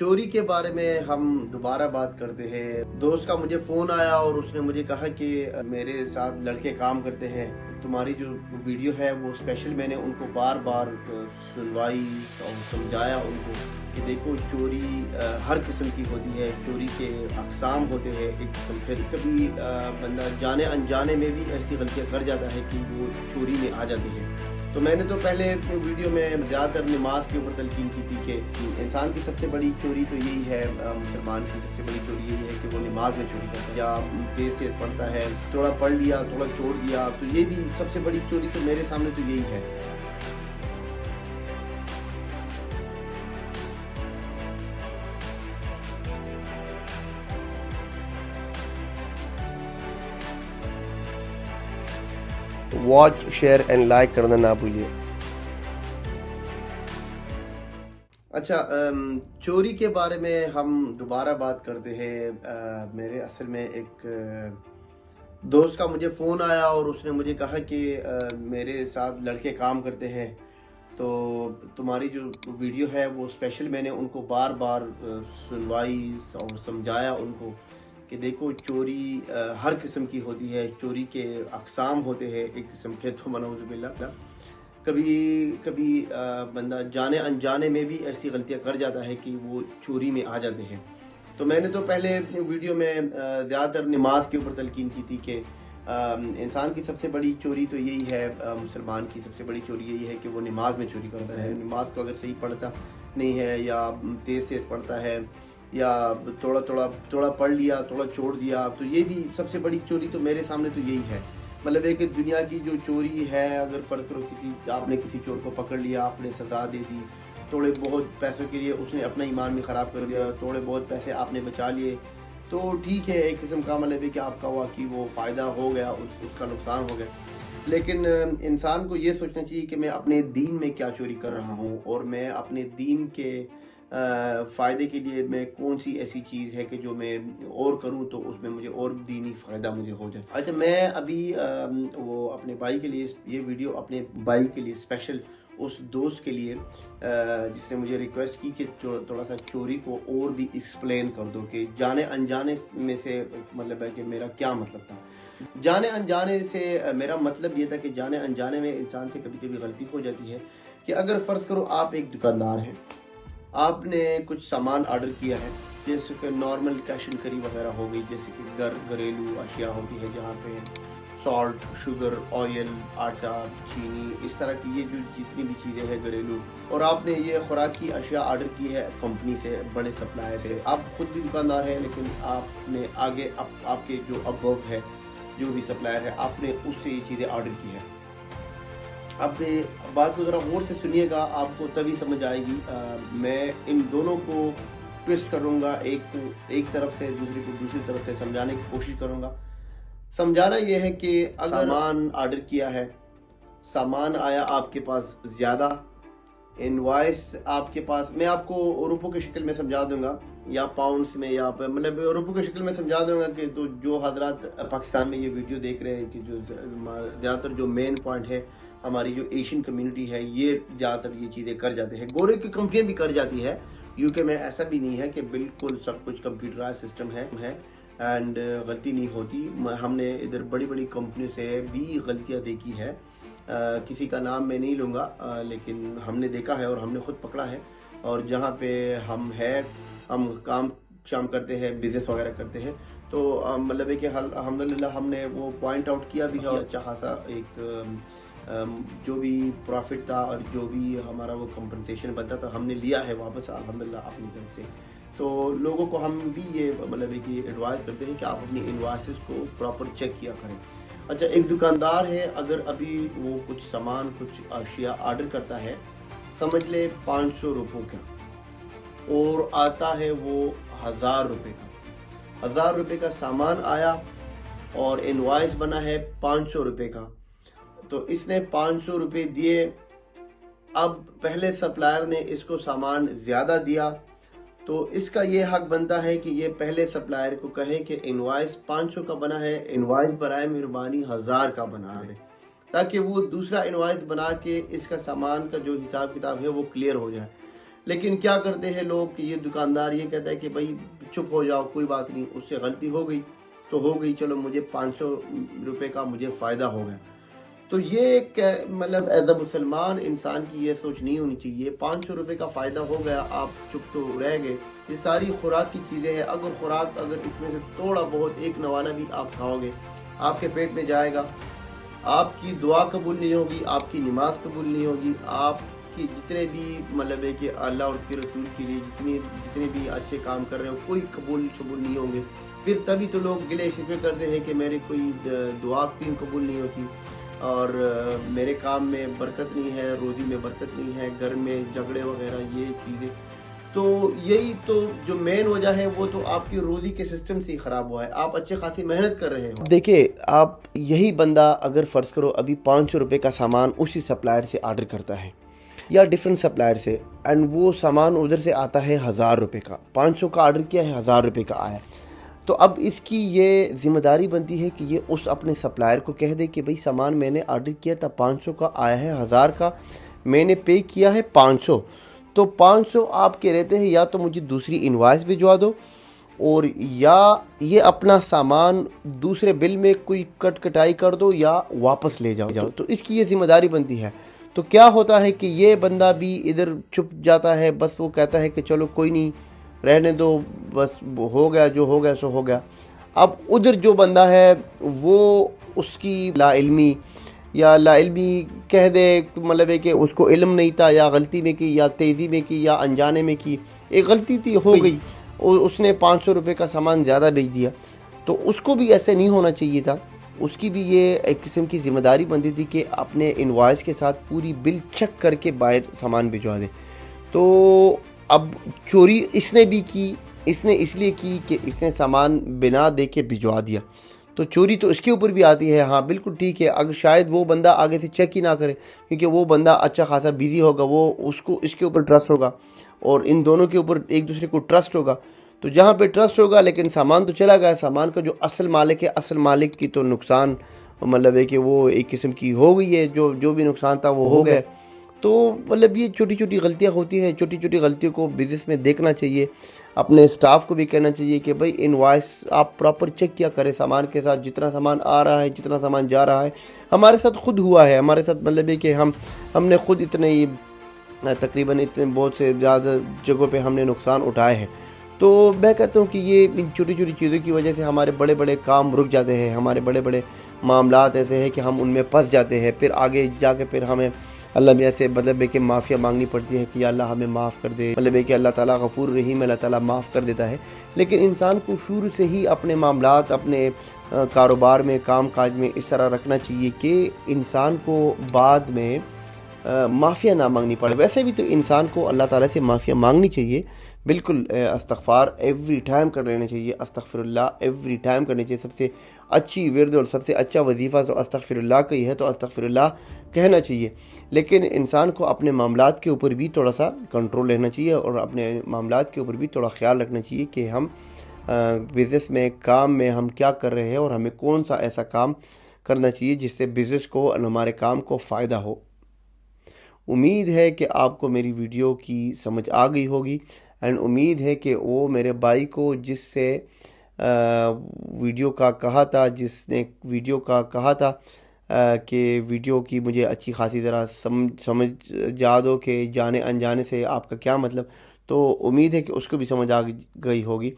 चोरी के बारे में हम दोबारा बात करते हैं। दोस्त का मुझे फ़ोन आया और उसने मुझे कहा कि मेरे साथ लड़के काम करते हैं, तुम्हारी जो वीडियो है वो स्पेशल मैंने उनको बार बार सुनवाई और समझाया उनको कि देखो चोरी हर किस्म की होती है, चोरी के अक़साम होते हैं। एक किस्म फिर कभी बंदा जाने अनजाने में भी ऐसी गलतियाँ कर जाता है कि वो चोरी में आ जाती है। तो मैंने तो पहले अपनी वीडियो में ज़्यादातर नमाज के ऊपर तलकीन की थी कि इंसान की सबसे बड़ी चोरी तो यही है, मुसलमान की सबसे बड़ी चोरी यही है कि वो नमाज में चोरी करता है या तेज़ पढ़ता है, थोड़ा पढ़ लिया थोड़ा छोड़ दिया, तो ये भी सबसे बड़ी चोरी तो मेरे सामने तो यही है। वॉच शेयर एंड लाइक करना ना भूलिए। अच्छा, चोरी के बारे में हम दोबारा बात करते हैं। मेरे असल में एक दोस्त का मुझे फ़ोन आया और उसने मुझे कहा कि मेरे साथ लड़के काम करते हैं, तो तुम्हारी जो वीडियो है वो स्पेशल मैंने उनको बार बार सुनवाई और समझाया उनको कि देखो चोरी हर किस्म की होती है, चोरी के अक़साम होते हैं एक किस्म के, तो मनौज़ुबिल्लाह कभी कभी बंदा जाने अनजाने में भी ऐसी गलतियां कर जाता है कि वो चोरी में आ जाते हैं। तो मैंने तो पहले अपनी वीडियो में ज़्यादातर नमाज के ऊपर तलकीन की थी कि इंसान की सबसे बड़ी चोरी तो यही है, मुसलमान की सबसे बड़ी चोरी यही है कि वो नमाज में चोरी करता है। नमाज को अगर सही पढ़ता नहीं है या तेज़ पढ़ता है या थोड़ा पढ़ लिया थोड़ा छोड़ दिया, तो ये भी सबसे बड़ी चोरी तो मेरे सामने तो यही है। मतलब एक दुनिया की जो चोरी है, अगर फ़र्ज़ करो आपने किसी चोर को पकड़ लिया, आपने सज़ा दे दी, थोड़े बहुत पैसों के लिए उसने अपना ईमान भी ख़राब कर दिया, थोड़े बहुत पैसे आपने बचा लिए, तो ठीक है, एक किस्म का मतलब है कि आपका हुआ कि वो फ़ायदा हो गया, उसका नुकसान हो गया। लेकिन इंसान को ये सोचना चाहिए कि मैं अपने दीन में क्या चोरी कर रहा हूँ और मैं अपने दीन के फ़ायदे के लिए मैं कौन सी ऐसी चीज़ है कि जो मैं और करूं तो उसमें मुझे और दीनी फ़ायदा मुझे हो जाए। अच्छा, मैं अभी वो अपने भाई के लिए ये वीडियो अपने भाई के लिए स्पेशल उस दोस्त के लिए जिसने मुझे रिक्वेस्ट की कि थोड़ा सा चोरी को और भी एक्सप्लेन कर दो कि जाने अनजाने में से मतलब है कि मेरा क्या मतलब था। जाने अनजाने से मेरा मतलब ये था कि जाने अनजाने में इंसान से कभी कभी गलती हो जाती है कि अगर फ़र्ज़ करो आप एक दुकानदार हैं, आपने कुछ सामान ऑर्डर किया है, जैसे कि नॉर्मल कैश एंड कैरी वगैरह हो गई, जैसे कि घरेलू अशिया होती है जहाँ पे सॉल्ट, शुगर, ऑयल, आटा, चीनी, इस तरह की ये जो जितनी भी चीज़ें हैं घरेलू, और आपने ये खुराक की अशिया ऑर्डर की है कंपनी से, बड़े सप्लायर से। आप खुद भी दुकानदार हैं लेकिन आपने आगे आपके जो अबव है जो भी सप्लायर है, आपने उससे ये चीज़ें ऑर्डर की है। अब बात को ज़रा गौर से सुनिएगा, आपको तभी समझ आएगी। मैं इन दोनों को ट्विस्ट करूँगा, एक तरफ से दूसरी को दूसरी तरफ से समझाने की कोशिश करूँगा। समझाना ये है कि अगर सामान ऑर्डर किया है, सामान आया आपके पास ज़्यादा, इनवॉइस आपके पास, मैं आपको रुपयों की शक्ल में समझा दूंगा या पाउंड्स में या मतलब रुपयों की शक्ल में समझा दूंगा कि तो जो हजरात पाकिस्तान में ये वीडियो देख रहे हैं कि जो ज़्यादातर जो मेन पॉइंट है, हमारी जो एशियन कम्युनिटी है ये ज़्यादातर ये चीज़ें कर जाते हैं, गोरे की कंपनियां भी कर जाती है। यूके में ऐसा भी नहीं है कि बिल्कुल सब कुछ कंप्यूटराइज सिस्टम है एंड गलती नहीं होती। हमने इधर बड़ी बड़ी कंपनियों से भी गलतियाँ देखी है, किसी का नाम मैं नहीं लूँगा, लेकिन हमने देखा है और हमने ख़ुद पकड़ा है। और जहाँ पे हम काम शाम करते हैं, बिज़नेस वगैरह करते हैं, तो मतलब है कि अल्हम्दुलिल्लाह हमने वो पॉइंट आउट किया भी है और अच्छा खासा एक जो भी प्रॉफिट था और जो भी हमारा वो कंपनसेशन बनता था हमने लिया है वापस अल्हम्दुलिल्लाह अपनी तरफ से। तो लोगों को हम भी ये मतलब है कि एडवाइस करते हैं कि आप अपनी इनवॉइसेस को प्रॉपर चेक किया करें। अच्छा, एक दुकानदार है, अगर अभी वो कुछ सामान कुछ अशिया ऑर्डर करता है, समझ ले 500 रुपये का, और आता है वो 1000 रुपये का, 1000 रुपये का सामान आया और इनवॉइस बना है 500 रुपये का, तो इसने 500 रुपये दिए। अब पहले सप्लायर ने इसको सामान ज़्यादा दिया, तो इसका ये हक बनता है कि ये पहले सप्लायर को कहे कि इनवॉइस 500 का बना है, इनवॉइस बराए मेहरबानी 1000 का बना है, ताकि वो दूसरा इनवॉइस बना के इसका सामान का जो हिसाब किताब है वो क्लियर हो जाए। लेकिन क्या करते हैं लोग कि ये दुकानदार ये कहता है कि भाई चुप हो जाओ, कोई बात नहीं, उससे गलती हो गई तो हो गई, चलो मुझे 500 रुपये का मुझे फ़ायदा हो गया। तो ये एक मतलब एज अ मुसलमान इंसान की ये सोच नहीं होनी चाहिए। 500 रुपये का फ़ायदा हो गया, आप चुप तो रह गए। ये सारी खुराक की चीज़ें हैं, अगर खुराक अगर इसमें से थोड़ा बहुत एक नवाना भी आप खाओगे आपके पेट में जाएगा, आपकी दुआ कबूल नहीं होगी, आपकी नमाज कबूल नहीं होगी, आपकी जितने भी मतलब है कि अल्लाह और उसके रसूल के लिए जितने भी अच्छे काम कर रहे हो कोई कबूल नहीं होंगे। फिर तभी तो लोग गिले शिकवे करते हैं कि मेरे कोई दुआ भी कबूल नहीं होती और मेरे काम में बरकत नहीं है, रोज़ी में बरकत नहीं है, घर में झगड़े वगैरह ये चीज़ें। तो यही तो जो मेन वजह है वो तो आपकी रोज़ी के सिस्टम से ही ख़राब हुआ है। आप अच्छे खासी मेहनत कर रहे हो। देखिए, आप यही बंदा अगर फ़र्ज़ करो अभी 500 रुपये का सामान उसी सप्लायर से ऑर्डर करता है या डिफरेंट सप्लायर से, एंड वो सामान उधर से आता है 1000 रुपये का, 500 का ऑर्डर किया है 1000 रुपये का आया, तो अब इसकी ये ज़िम्मेदारी बनती है कि ये उस अपने सप्लायर को कह दे कि भाई सामान मैंने ऑर्डर किया था 500 का, आया है 1000 का, मैंने पे किया है 500, तो 500 आपके रहते हैं, या तो मुझे दूसरी इनवॉइस भिजवा दो और या ये अपना सामान दूसरे बिल में कोई कटाई कर दो या वापस ले जाओ। तो इसकी ये ज़िम्मेदारी बनती है। तो क्या होता है कि ये बंदा भी इधर चुप जाता है, बस वो कहता है कि चलो कोई नहीं, रहने दो, बस हो गया जो हो गया सो हो गया। अब उधर जो बंदा है वो उसकी लाइल्मी या लाइल्मी कह दे, मतलब है कि उसको इल्म नहीं था या गलती में की या तेज़ी में की या अनजाने में की, एक गलती थी हो गई और उसने 500 रुपये का सामान ज़्यादा बेच दिया, तो उसको भी ऐसे नहीं होना चाहिए था। उसकी भी ये एक किस्म की ज़िम्मेदारी बनती थी कि अपने इनवॉइस के साथ पूरी बिल चेक करके बाहर सामान भिजवा दे। तो अब चोरी इसने भी की, इसने इसलिए की कि इसने सामान बिना देखे भिजवा दिया, तो चोरी तो इसके ऊपर भी आती है। हाँ बिल्कुल ठीक है, अगर शायद वो बंदा आगे से चेक ही ना करे क्योंकि वो बंदा अच्छा खासा बिजी होगा, वो उसको इसके ऊपर ट्रस्ट होगा और इन दोनों के ऊपर एक दूसरे को ट्रस्ट होगा, तो जहाँ पे ट्रस्ट होगा लेकिन सामान तो चला गया, सामान का जो असल मालिक है, असल मालिक की तो नुकसान मतलब है कि वो एक किस्म की हो गई है, जो भी नुकसान था वो हो गया। तो मतलब ये छोटी छोटी गलतियाँ होती हैं, छोटी छोटी गलतियों को बिज़नेस में देखना चाहिए। अपने स्टाफ को भी कहना चाहिए कि भाई इनवॉइस आप प्रॉपर चेक किया करें सामान के साथ, जितना सामान आ रहा है जितना सामान जा रहा है। हमारे साथ खुद हुआ है, हमारे साथ मतलब है कि हमने खुद इतने ही तकरीबन इतने बहुत से ज़्यादा जगहों पे हमने नुकसान उठाए हैं। तो मैं कहता हूँ कि ये इन छोटी छोटी चीज़ों की वजह से हमारे बड़े बड़े काम रुक जाते हैं, हमारे बड़े बड़े मामलात ऐसे हैं कि हम उनमें फंस जाते हैं, फिर आगे जाके फिर हमें अल्लाह मियाँ से मतलब है कि माफ़िया मांगनी पड़ती है कि अल्लाह हमें माफ़ कर दे। मतलब है कि अल्लाह ताला गफूर रहीम, अल्लाह ताला माफ़ कर देता है। लेकिन इंसान को शुरू से ही अपने मामलात, अपने कारोबार में, काम काज में इस तरह रखना चाहिए कि इंसान को बाद में माफ़िया ना मांगनी पड़े। वैसे भी तो इंसान को अल्लाह ताला से माफ़िया मांगनी चाहिए, बिल्कुल इस्तग़फ़ार एवरी टाइम कर लेना चाहिए, अस्तग़फ़िरुल्लाह एवरी टाइम करनी चाहिए। सबसे अच्छी विर्द और सबसे अच्छा वजीफ़ा तो अस्तग़फ़िरुल्लाह का ही है, तो अस्तग़फ़िरुल्लाह कहना चाहिए। लेकिन इंसान को अपने मामलात के ऊपर भी थोड़ा सा कंट्रोल रहना चाहिए और अपने मामलात के ऊपर भी थोड़ा ख्याल रखना चाहिए कि हम बिज़नेस में, काम में हम क्या कर रहे हैं और हमें कौन सा ऐसा काम करना चाहिए जिससे बिज़नेस को और हमारे काम को फ़ायदा हो। उम्मीद है कि आपको मेरी वीडियो की समझ आ गई होगी एंड उम्मीद है कि वो मेरे भाई को जिससे वीडियो का कहा था, जिसने वीडियो का कहा था कि वीडियो की मुझे अच्छी खासी ज़रा समझ जा दो कि जाने अनजाने से आपका क्या मतलब, तो उम्मीद है कि उसको भी समझ आ गई होगी।